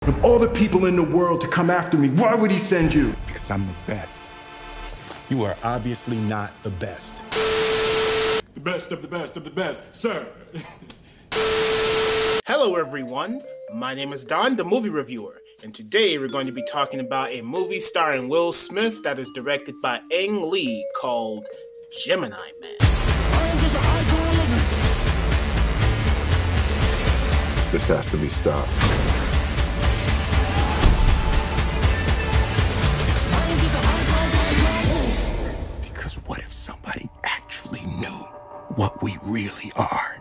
Of all the people in the world to come after me, why would he send you? Because I'm the best. You are obviously not the best. The best of the best of the best, sir. Hello everyone, my name is Don, the movie reviewer, and today we're going to be talking about a movie starring Will Smith that is directed by Ang Lee called Gemini Man. This has to be stopped. Because what if somebody actually knew what we really are?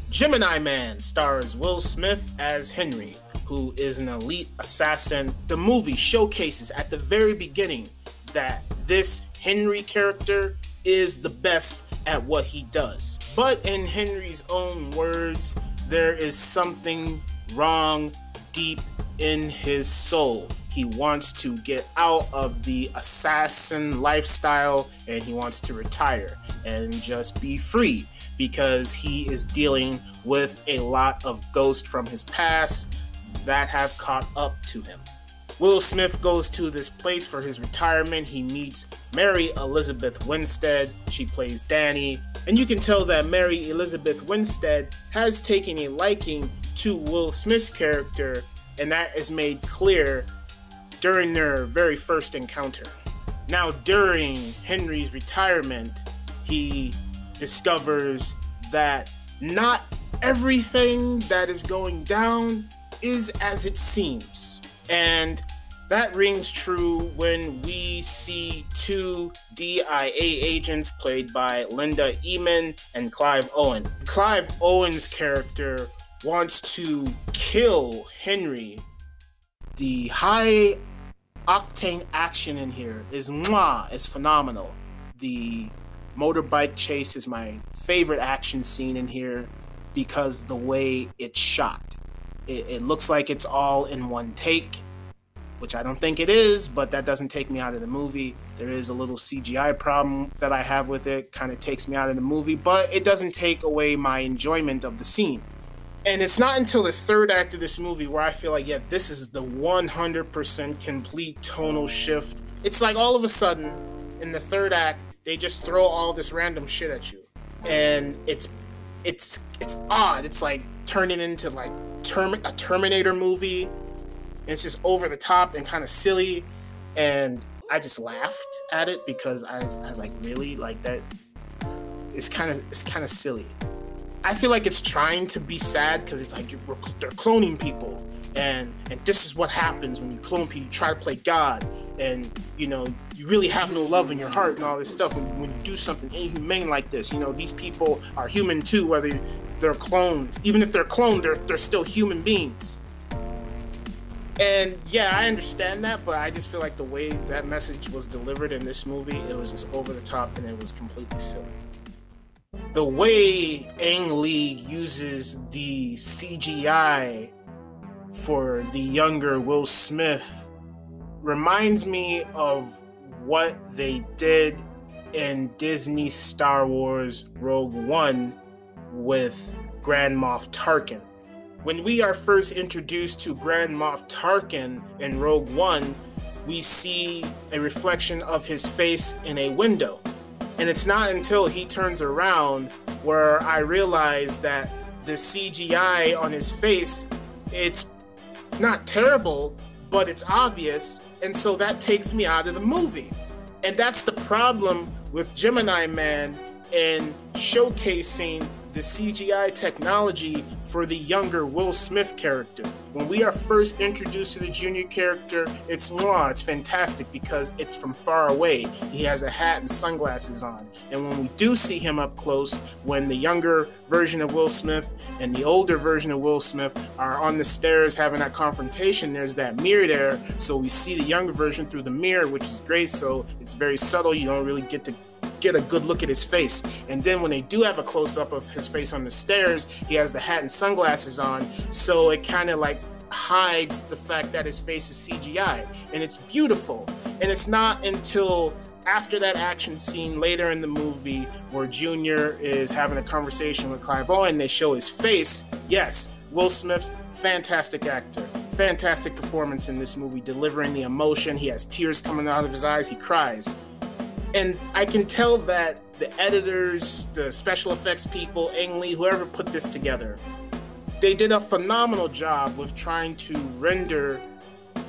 Gemini Man stars Will Smith as Henry, who is an elite assassin. The movie showcases at the very beginning that this Henry character is the best at what he does. But in Henry's own words, there is something wrong deep in his soul. He wants to get out of the assassin lifestyle and he wants to retire and just be free, because he is dealing with a lot of ghosts from his past that have caught up to him. Will Smith goes to this place for his retirement. He meets Mary Elizabeth Winstead. She plays Danny. And you can tell that Mary Elizabeth Winstead has taken a liking to Will Smith's character, and that is made clear during their very first encounter. Now, during Henry's retirement, he discovers that not everything that is going down is as it seems. And that rings true when we see two DIA agents played by Linda Eman and Clive Owen. Clive Owen's character wants to kill Henry. The high octane action in here is phenomenal. The motorbike chase is my favorite action scene in here because the way it's shot. It looks like it's all in one take, which I don't think it is, but that doesn't take me out of the movie. There is a little CGI problem that I have with it, kind of takes me out of the movie, but it doesn't take away my enjoyment of the scene. And it's not until the third act of this movie where I feel like, yeah, this is the 100% complete tonal shift. It's like all of a sudden, in the third act, they just throw all this random shit at you. And it's odd. It's like turning into like a Terminator movie. And it's just over the top and kind of silly. And I just laughed at it because I was like, really? Like that? It's kind of silly. I feel like it's trying to be sad because it's like they're cloning people, and this is what happens when you clone people. You try to play God, and you know you really have no love in your heart and all this stuff. When you do something inhumane like this, you know these people are human too, whether they're cloned. Even if they're cloned, they're still human beings. And yeah, I understand that, but I just feel like the way that message was delivered in this movie, it was just over the top and it was completely silly. The way Ang Lee uses the CGI for the younger Will Smith reminds me of what they did in Disney's Star Wars Rogue One with Grand Moff Tarkin. When we are first introduced to Grand Moff Tarkin in Rogue One, we see a reflection of his face in a window. And it's not until he turns around where I realize that the CGI on his face, it's not terrible, but it's obvious. And so that takes me out of the movie. And that's the problem with Gemini Man in showcasing the CGI technology for the younger Will Smith character. When we are first introduced to the junior character, it's fantastic because it's from far away. He has a hat and sunglasses on. And when we do see him up close, when the younger version of Will Smith and the older version of Will Smith are on the stairs having that confrontation, there's that mirror there. So we see the younger version through the mirror, which is great. So it's very subtle. You don't really get a good look at his face. And then when they do have a close-up of his face on the stairs, he has the hat and sunglasses on, so it kind of like hides the fact that his face is CGI, and it's beautiful. And it's not until after that action scene later in the movie where Junior is having a conversation with Clive Owen, they show his face. Yes, Will Smith's fantastic actor. Fantastic performance in this movie, delivering the emotion. He has tears coming out of his eyes. He cries. And I can tell that the editors, the special effects people, Ang Lee, whoever put this together, they did a phenomenal job with trying to render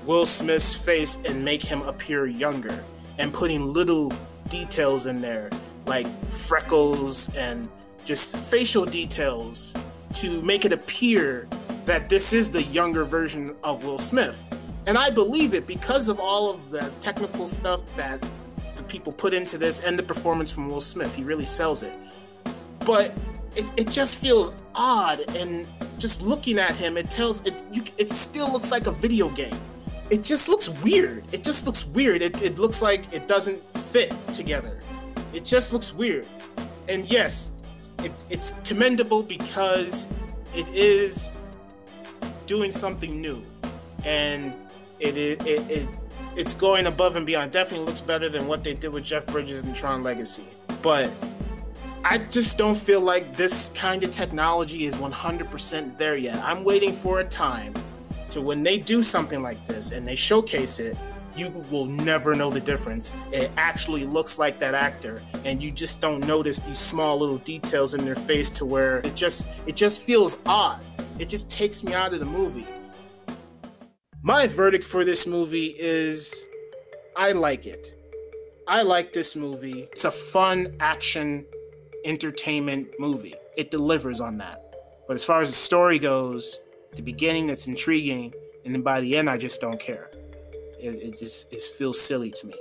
Will Smith's face and make him appear younger, and putting little details in there, like freckles and just facial details to make it appear that this is the younger version of Will Smith. And I believe it because of all of the technical stuff that the people put into this and the performance from Will Smith. He really sells it. But it just feels odd, and just looking at him, it still looks like a video game. It just looks weird. It just looks weird. It looks like it doesn't fit together. It just looks weird. And yes, it's commendable because it is doing something new, and it's going above and beyond. Definitely looks better than what they did with Jeff Bridges and Tron Legacy. But I just don't feel like this kind of technology is 100% there yet. I'm waiting for a time to when they do something like this and they showcase it, you will never know the difference. It actually looks like that actor, and you just don't notice these small little details in their face to where it just feels odd. It just takes me out of the movie. My verdict for this movie is I like it. I like this movie. It's a fun action entertainment movie. It delivers on that. But as far as the story goes, at the beginning it's intriguing, and then by the end I just don't care. It feels silly to me.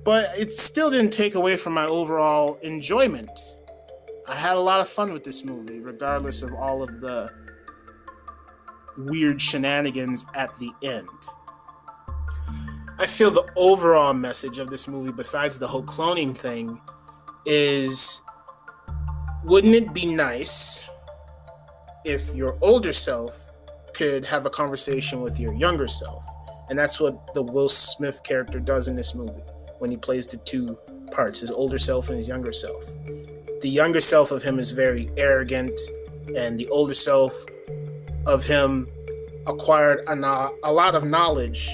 But it still didn't take away from my overall enjoyment. I had a lot of fun with this movie, regardless of all of the weird shenanigans at the end. I feel the overall message of this movie, besides the whole cloning thing, is wouldn't it be nice if your older self could have a conversation with your younger self? And that's what the Will Smith character does in this movie when he plays the two parts, his older self and his younger self. The younger self of him is very arrogant, and the older self of him acquired a lot of knowledge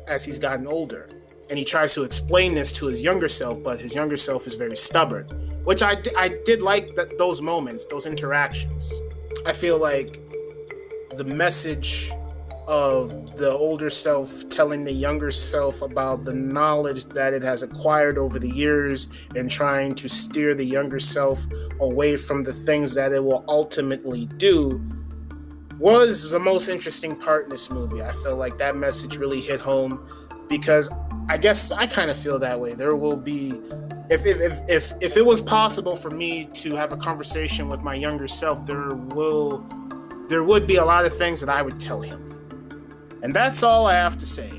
as he's gotten older. And he tries to explain this to his younger self, but his younger self is very stubborn, which I did like those moments, those interactions. I feel like the message of the older self telling the younger self about the knowledge that it has acquired over the years and trying to steer the younger self away from the things that it will ultimately do was the most interesting part in this movie. I feel like that message really hit home, because I guess I kind of feel that way. There will be, if it was possible for me to have a conversation with my younger self, there would be a lot of things that I would tell him. And that's all I have to say.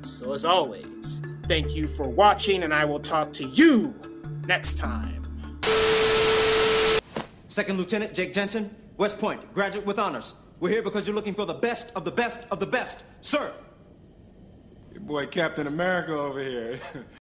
So as always, thank you for watching, and I will talk to you next time. Second Lieutenant Jake Jensen, West Point, graduate with honors. We're here because you're looking for the best of the best of the best. Sir! Your boy Captain America over here.